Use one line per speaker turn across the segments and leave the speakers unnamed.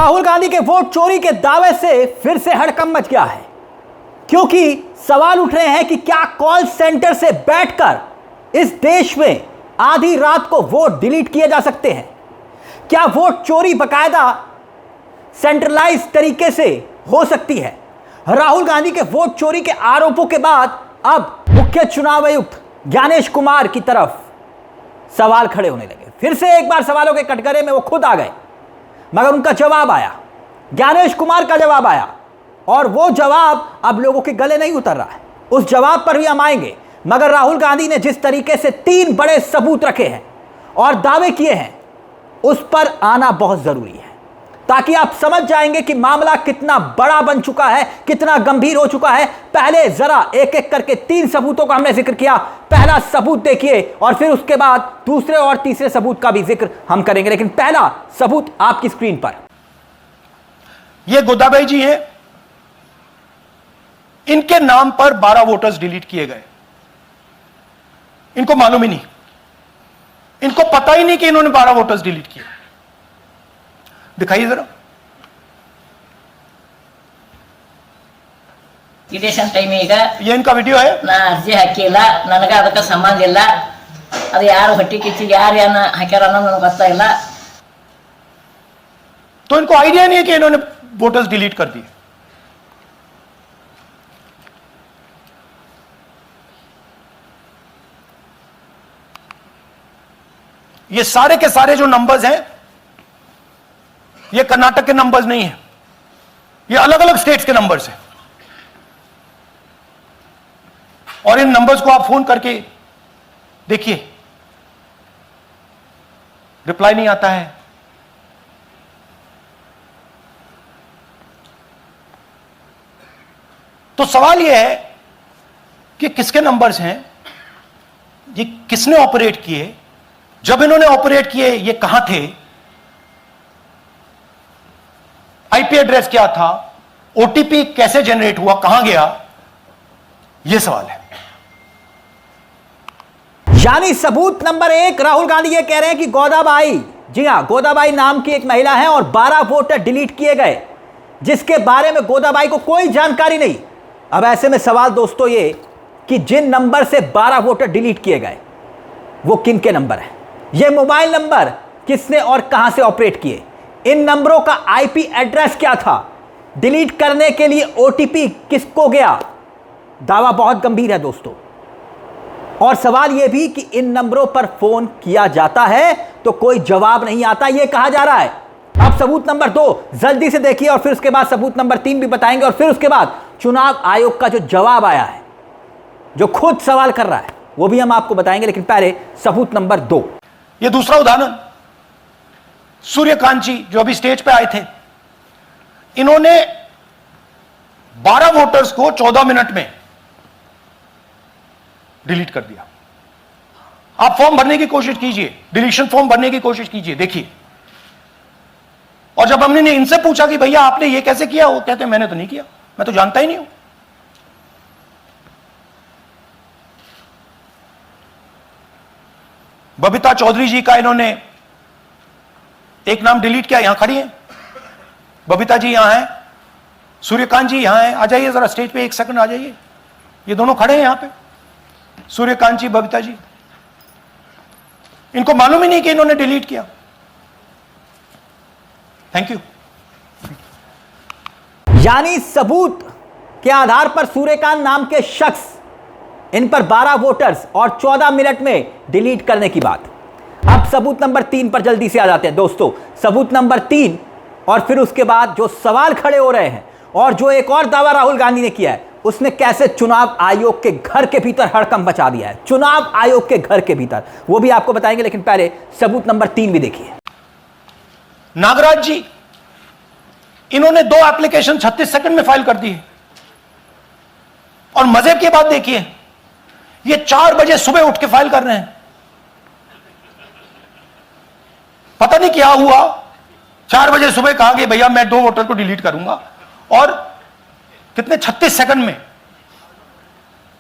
राहुल गांधी के वोट चोरी के दावे से फिर से हड़कंप मच गया है, क्योंकि सवाल उठ रहे हैं कि क्या कॉल सेंटर से बैठकर इस देश में आधी रात को वोट डिलीट किए जा सकते हैं? क्या वोट चोरी बकायदा सेंट्रलाइज तरीके से हो सकती है? राहुल गांधी के वोट चोरी के आरोपों के बाद अब मुख्य चुनाव आयुक्त ज्ञानेश कुमार की तरफ सवाल खड़े होने लगे। फिर से एक बार सवालों के कटघरे में वो खुद आ गए, मगर उनका जवाब आया, ज्ञानेश कुमार का जवाब आया, और वो जवाब अब लोगों के गले नहीं उतर रहा है। उस जवाब पर भी हम आएंगे, मगर राहुल गांधी ने जिस तरीके से 3 बड़े सबूत रखे हैं और दावे किए हैं, उस पर आना बहुत जरूरी है, ताकि आप समझ जाएंगे कि मामला कितना बड़ा बन चुका है, कितना गंभीर हो चुका है। पहले जरा एक एक करके 3 सबूतों का हमने जिक्र किया। पहला सबूत देखिए और फिर उसके बाद दूसरे और तीसरे सबूत का भी जिक्र हम करेंगे, लेकिन पहला सबूत आपकी स्क्रीन पर।
ये गोदाबाई जी हैं, इनके नाम पर 12 वोटर्स डिलीट किए गए। इनको मालूम ही नहीं, इनको पता ही नहीं कि इन्होंने 12 वोटर्स डिलीट किए। दिखाइए जरा।
ಇಲೆಕ್ಷನ್ ಟೈಮ್ ಈಗ
ये इनका वीडियो है।
ನಾ ಅರ್ಜಿ ಹಾಕಿಲ್ಲ, ನನಗೆ ಅದಕ್ಕೆ ಸಂಬಂಧ ಇಲ್ಲ, ಅದು ಯಾರು ಹೊಟ್ಟಿ ಕಿಚ್ಚಿಗೆ ಯಾರು ಏನ ಹಾಕ್ಯಾರ ಅನ್ನೋದು ನನಗೆ ಗೊತ್ತಾಗಿಲ್ಲ।
तो इनको आइडिया नहीं है कि इन्होंने वोटर्स डिलीट कर दिए। ये सारे के सारे जो नंबर्स हैं, ये कर्नाटक के नंबर्स नहीं है, ये अलग अलग स्टेट्स के नंबर्स हैं। और इन नंबर्स को आप फोन करके देखिए, रिप्लाई नहीं आता है। तो सवाल यह है कि किसके नंबर्स हैं, ये किसने ऑपरेट किए, जब इन्होंने ऑपरेट किए ये कहां थे, आईपी एड्रेस क्या था, ओटीपी कैसे जनरेट हुआ, कहां गया, यह सवाल है।
यानी सबूत नंबर 1, राहुल गांधी ये कह रहे हैं कि गोदाबाई, जी हां, गोदाबाई नाम की एक महिला है और 12 वोटर डिलीट किए गए, जिसके बारे में गोदाबाई को कोई जानकारी नहीं। अब ऐसे में सवाल दोस्तों ये कि जिन नंबर से 12 वोटर डिलीट किए गए वो किन के नंबर हैं? ये मोबाइल नंबर किसने और कहां से ऑपरेट किए? इन नंबरों का आईपी एड्रेस क्या था? डिलीट करने के लिए ओटीपी किसको गया? दावा बहुत गंभीर है दोस्तों। और सवाल यह भी कि इन नंबरों पर फोन किया जाता है तो कोई जवाब नहीं आता, यह कहा जा रहा है। अब सबूत नंबर 2 जल्दी से देखिए, और फिर उसके बाद सबूत नंबर 3 भी बताएंगे, और फिर उसके बाद चुनाव आयोग का जो जवाब आया है, जो खुद सवाल कर रहा है, वो भी हम आपको बताएंगे। लेकिन पहले सबूत नंबर 2।
यह दूसरा उदाहरण, सूर्यकांत जी जो अभी स्टेज पे आए थे, इन्होंने 12 वोटर्स को 14 मिनट में डिलीट कर दिया। आप फॉर्म भरने की कोशिश कीजिए, डिलीशन फॉर्म भरने की कोशिश कीजिए, देखिए। और जब हमने इनसे पूछा कि भैया आपने ये कैसे किया, वो कहते हैं मैंने तो नहीं किया, मैं तो जानता ही नहीं हूं। बबीता चौधरी जी का इन्होंने एक नाम डिलीट किया, यहां खड़ी हैं बबीता जी, यहां हैं, सूर्यकांत जी यहां हैं। आ जाइए जरा स्टेज पे, 1 सेकंड आ जाइए। ये दोनों खड़े हैं यहां पे, सूर्यकांत जी, बबीता जी। इनको मालूम ही नहीं कि इन्होंने डिलीट किया। Thank you.
यानी सबूत के आधार पर सूर्यकांत नाम के शख्स, इन पर 12 वोटर्स और 14 मिनट में डिलीट करने की बात। अब सबूत नंबर 3 पर जल्दी से आ जाते हैं दोस्तों। सबूत नंबर 3, और फिर उसके बाद जो सवाल खड़े हो रहे हैं, और जो एक और दावा राहुल गांधी ने किया है, उसने कैसे चुनाव आयोग के घर के भीतर हड़कंप मचा दिया है, चुनाव आयोग के घर के भीतर, वो भी आपको बताएंगे। लेकिन पहले सबूत नंबर 3 भी देखिए।
नागराज जी, इन्होंने 2 एप्लीकेशन 36 सेकंड में फाइल कर दी है। और मजे की बात देखिए, ये 4 बजे सुबह उठ के फाइल कर रहे हैं। पता नहीं क्या हुआ, 4 बजे सुबह कहा कि भैया मैं 2 वोटर को डिलीट करूंगा, और कितने 36 सेकंड में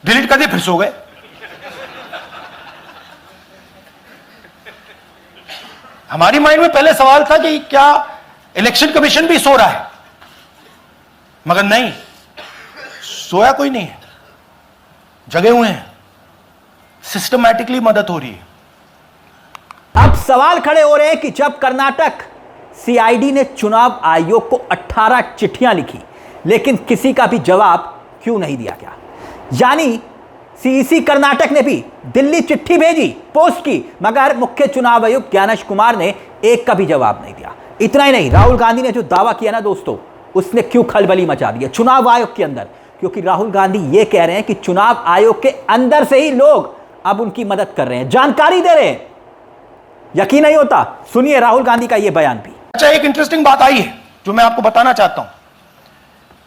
डिलीट कर दिए, फिर सो गए। हमारी माइंड में पहले सवाल था कि क्या इलेक्शन कमीशन भी सो रहा है, मगर नहीं, सोया कोई नहीं है, जगे हुए हैं, सिस्टमैटिकली मदद हो रही है।
अब सवाल खड़े हो रहे हैं कि जब कर्नाटक सीआईडी ने चुनाव आयोग को 18 चिट्ठियां लिखी, लेकिन किसी का भी जवाब क्यों नहीं दिया गया? यानी सीईसी कर्नाटक ने भी दिल्ली चिट्ठी भेजी, पोस्ट की, मगर मुख्य चुनाव आयुक्त ज्ञानेश कुमार ने एक का भी जवाब नहीं दिया। इतना ही नहीं, राहुल गांधी ने जो दावा किया ना दोस्तों, उसने क्यों खलबली मचा दी है चुनाव आयोग के अंदर? क्योंकि राहुल गांधी ये कह रहे हैं कि चुनाव आयोग के अंदर से ही लोग अब उनकी मदद कर रहे हैं, जानकारी दे रहे हैं। यकीन नहीं होता, सुनिए राहुल गांधी का यह बयान भी।
अच्छा, एक इंटरेस्टिंग बात आई है जो मैं आपको बताना चाहता हूं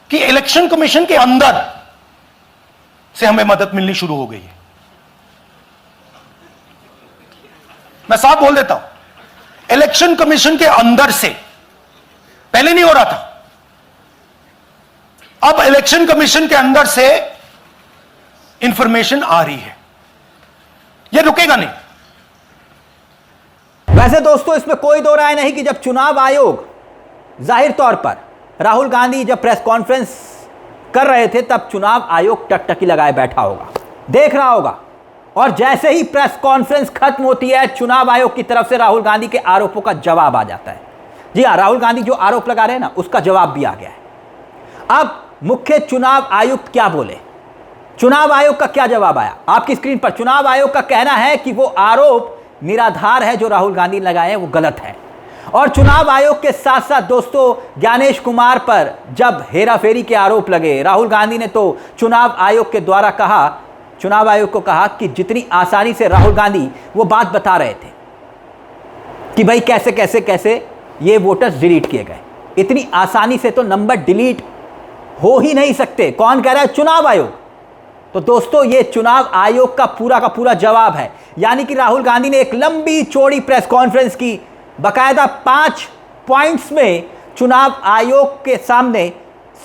कि इलेक्शन कमीशन के अंदर से हमें मदद मिलनी शुरू हो गई है। मैं साफ बोल देता हूं, इलेक्शन कमीशन के अंदर से, पहले नहीं हो रहा था, अब इलेक्शन कमीशन के अंदर से इंफॉर्मेशन आ रही है, यह रुकेगा नहीं।
वैसे दोस्तों इसमें कोई दो राय नहीं कि जब चुनाव आयोग, जाहिर तौर पर राहुल गांधी जब प्रेस कॉन्फ्रेंस कर रहे थे तब चुनाव आयोग टकटकी लगाए बैठा होगा, देख रहा होगा, और जैसे ही प्रेस कॉन्फ्रेंस खत्म होती है चुनाव आयोग की तरफ से राहुल गांधी के आरोपों का जवाब आ जाता है। जी हां, राहुल गांधी जो आरोप लगा रहे हैं ना, उसका जवाब भी आ गया है। अब मुख्य चुनाव आयुक्त क्या बोले, चुनाव आयोग का क्या जवाब आया आपकी स्क्रीन पर। चुनाव आयोग का कहना है कि वो आरोप निराधार है, जो राहुल गांधी ने लगाए हैं वो गलत है। और चुनाव आयोग के साथ साथ दोस्तों ज्ञानेश कुमार पर जब हेराफेरी के आरोप लगे, राहुल गांधी ने तो चुनाव आयोग के द्वारा कहा, चुनाव आयोग को कहा कि जितनी आसानी से राहुल गांधी वो बात बता रहे थे कि भाई कैसे कैसे कैसे ये वोटर्स डिलीट किए गए, इतनी आसानी से तो नंबर डिलीट हो ही नहीं सकते। कौन कह रहा है? चुनाव आयोग। तो दोस्तों ये चुनाव आयोग का पूरा जवाब है। यानी कि राहुल गांधी ने एक लंबी चौड़ी प्रेस कॉन्फ्रेंस की, बाकायदा 5 पॉइंट्स में चुनाव आयोग के सामने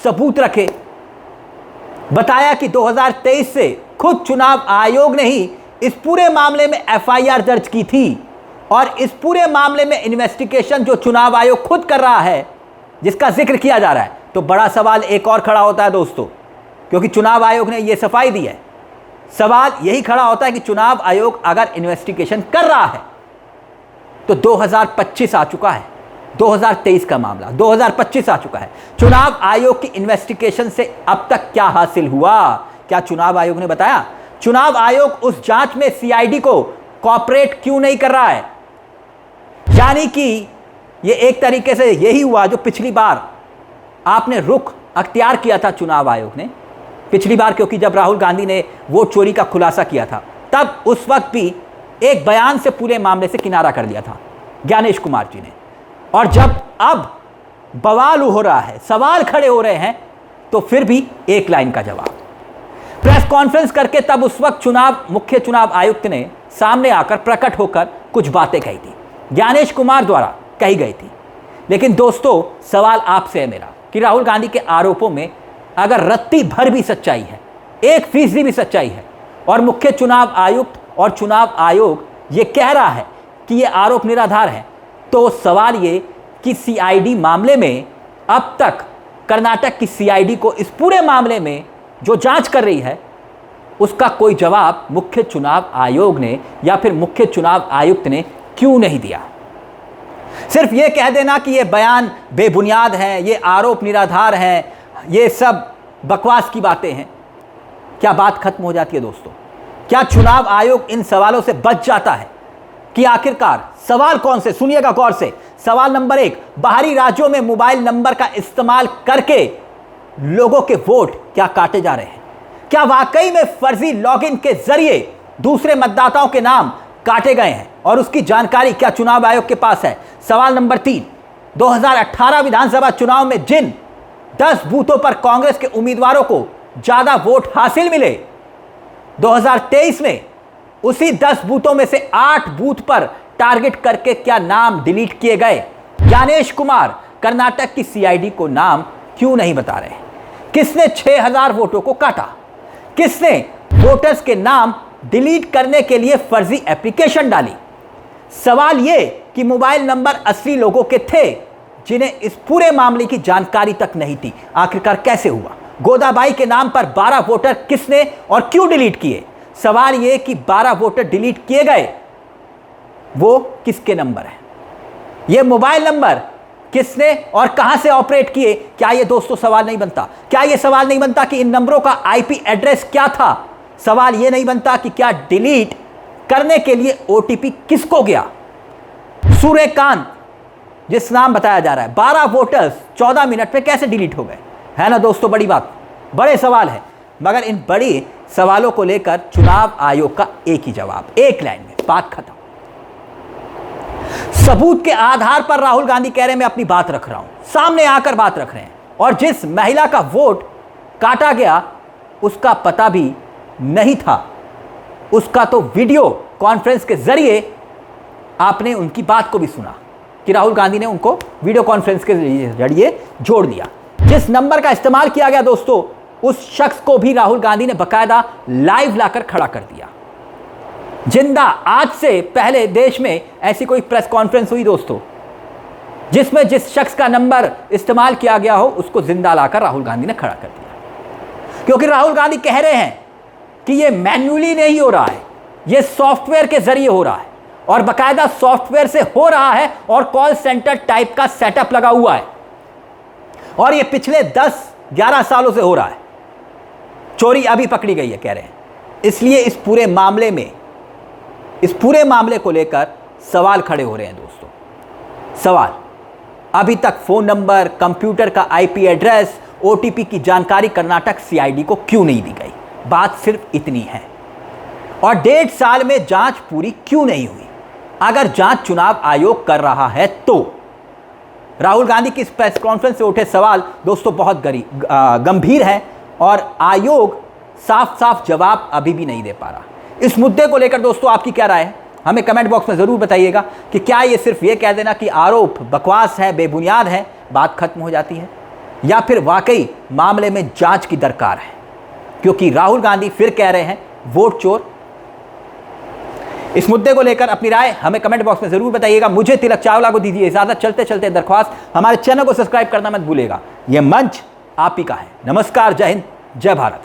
सबूत रखे, बताया कि 2023 से खुद चुनाव आयोग ने ही इस पूरे मामले में एफआईआर दर्ज की थी, और इस पूरे मामले में इन्वेस्टिगेशन जो चुनाव आयोग खुद कर रहा है, जिसका जिक्र किया जा रहा है, तो बड़ा सवाल एक और खड़ा होता है दोस्तों, क्योंकि चुनाव आयोग ने यह सफाई दी है। सवाल यही खड़ा होता है कि चुनाव आयोग अगर इन्वेस्टिगेशन कर रहा है तो 2025 आ चुका है, 2023 का मामला 2025 आ चुका है। चुनाव आयोग की इन्वेस्टिगेशन से अब तक क्या हासिल हुआ? क्या चुनाव आयोग ने बताया? चुनाव आयोग उस जांच में सीआईडी को कोऑपरेट क्यों नहीं कर रहा है? यानी कि ये एक तरीके से यही हुआ जो पिछली बार आपने रुख अख्तियार किया था चुनाव आयोग ने पिछली बार, क्योंकि जब राहुल गांधी ने वोट चोरी का खुलासा किया था तब उस वक्त भी एक बयान से पूरे मामले से किनारा कर दिया था ज्ञानेश कुमार जी ने। और जब अब बवाल हो रहा है, सवाल खड़े हो रहे हैं, तो फिर भी एक लाइन का जवाब। प्रेस कॉन्फ्रेंस करके तब उस वक्त मुख्य चुनाव आयुक्त ने सामने आकर प्रकट होकर कुछ बातें कही थी, ज्ञानेश कुमार द्वारा कही गई थी। लेकिन दोस्तों सवाल आपसे है मेरा कि राहुल गांधी के आरोपों में अगर रत्ती भर भी सच्चाई है, 1% भी सच्चाई है, और मुख्य चुनाव आयुक्त और चुनाव आयोग ये कह रहा है कि ये आरोप निराधार है, तो सवाल ये कि सीआईडी मामले में अब तक कर्नाटक की सीआईडी को इस पूरे मामले में जो जांच कर रही है उसका कोई जवाब मुख्य चुनाव आयोग ने या फिर मुख्य चुनाव आयुक्त ने क्यों नहीं दिया? सिर्फ ये कह देना कि ये बयान बेबुनियाद है, ये आरोप निराधार हैं, ये सब बकवास की बातें हैं, क्या बात खत्म हो जाती है दोस्तों? क्या चुनाव आयोग इन सवालों से बच जाता है कि आखिरकार सवाल कौन से? सुनिएगा गौर से। सवाल नंबर 1, बाहरी राज्यों में मोबाइल नंबर का इस्तेमाल करके लोगों के वोट क्या काटे जा रहे हैं? क्या वाकई में फर्जी लॉगिन के जरिए दूसरे मतदाताओं के नाम काटे गए हैं और उसकी जानकारी क्या चुनाव आयोग के पास है? सवाल नंबर 3, 2018 विधानसभा चुनाव में जिन 10 बूथों पर कांग्रेस के उम्मीदवारों को ज्यादा वोट हासिल मिले, 2023 में उसी 10 बूथों में से 8 बूथ पर टारगेट करके क्या नाम डिलीट किए गए? ज्ञानेश कुमार कर्नाटक की सीआईडी को नाम क्यों नहीं बता रहे? किसने 6000 वोटों को काटा? किसने वोटर्स के नाम डिलीट करने के लिए फर्जी एप्लीकेशन डाली? सवाल यह कि मोबाइल नंबर असली लोगों के थे, जिन्हें इस पूरे मामले की जानकारी तक नहीं थी। आखिरकार कैसे हुआ? गोदाबाई के नाम पर 12 वोटर किसने और क्यों डिलीट किए? सवाल यह कि 12 वोटर डिलीट किए गए वो किसके नंबर है? ये मोबाइल नंबर किसने और कहां से ऑपरेट किए? क्या ये दोस्तों सवाल नहीं बनता? क्या ये सवाल नहीं बनता कि इन नंबरों का आईपी एड्रेस क्या था? सवाल ये नहीं बनता कि क्या डिलीट करने के लिए ओटीपी किसको गया? सूर्यकांत जिस नाम बताया जा रहा है, 12 वोटर्स 14 मिनट में कैसे डिलीट हो गए? है ना दोस्तों, बड़ी बात, बड़े सवाल है। मगर इन बड़े सवालों को लेकर चुनाव आयोग का एक ही जवाब, एक लाइन में, बात खत्म। सबूत के आधार पर राहुल गांधी कह रहे हैं मैं अपनी बात रख रहा हूं, सामने आकर बात रख रहे हैं। और जिस महिला का वोट काटा गया उसका पता भी नहीं था, उसका तो वीडियो कॉन्फ्रेंस के जरिए आपने उनकी बात को भी सुना कि राहुल गांधी ने उनको वीडियो कॉन्फ्रेंस के जरिए जोड़ दिया। जिस नंबर का इस्तेमाल किया गया दोस्तों, उस शख्स को भी राहुल गांधी ने बकायदा लाइव लाकर खड़ा कर दिया, जिंदा। आज से पहले देश में ऐसी कोई प्रेस कॉन्फ्रेंस हुई दोस्तों जिसमें जिस शख्स का नंबर इस्तेमाल किया गया हो उसको जिंदा लाकर राहुल गांधी ने खड़ा कर दिया? क्योंकि राहुल गांधी कह रहे हैं कि यह मैन्युअली नहीं हो रहा है, यह सॉफ्टवेयर के जरिए हो रहा है, और बकायदा सॉफ्टवेयर से हो रहा है, और कॉल सेंटर टाइप का सेटअप लगा हुआ है, और यह पिछले 10-11 सालों से हो रहा है। चोरी अभी पकड़ी गई है कह रहे हैं। इसलिए इस पूरे मामले को लेकर सवाल खड़े हो रहे हैं दोस्तों। सवाल, अभी तक फोन नंबर, कंप्यूटर का आईपी एड्रेस, ओटीपी की जानकारी कर्नाटक सीआईडी को क्यों नहीं दी गई? बात सिर्फ इतनी है। और 1.5 साल में जांच पूरी क्यों नहीं हुई? अगर जांच चुनाव आयोग कर रहा है तो राहुल गांधी की इस प्रेस कॉन्फ्रेंस से उठे सवाल दोस्तों बहुत गंभीर है, और आयोग साफ साफ जवाब अभी भी नहीं दे पा रहा। इस मुद्दे को लेकर दोस्तों आपकी क्या राय है? हमें कमेंट बॉक्स में ज़रूर बताइएगा कि क्या ये सिर्फ ये कह देना कि आरोप बकवास है, बेबुनियाद है, बात खत्म हो जाती है, या फिर वाकई मामले में जांच की दरकार है? क्योंकि राहुल गांधी फिर कह रहे हैं वोट चोर। इस मुद्दे को लेकर अपनी राय हमें कमेंट बॉक्स में ज़रूर बताइएगा। मुझे तिलक चावला को दीजिए इजाज़त। चलते चलते दरख्वास्त, हमारे चैनल को सब्सक्राइब करना मत भूलिएगा। यह मंच आप ही का है। नमस्कार, जय हिंद, जय भारत।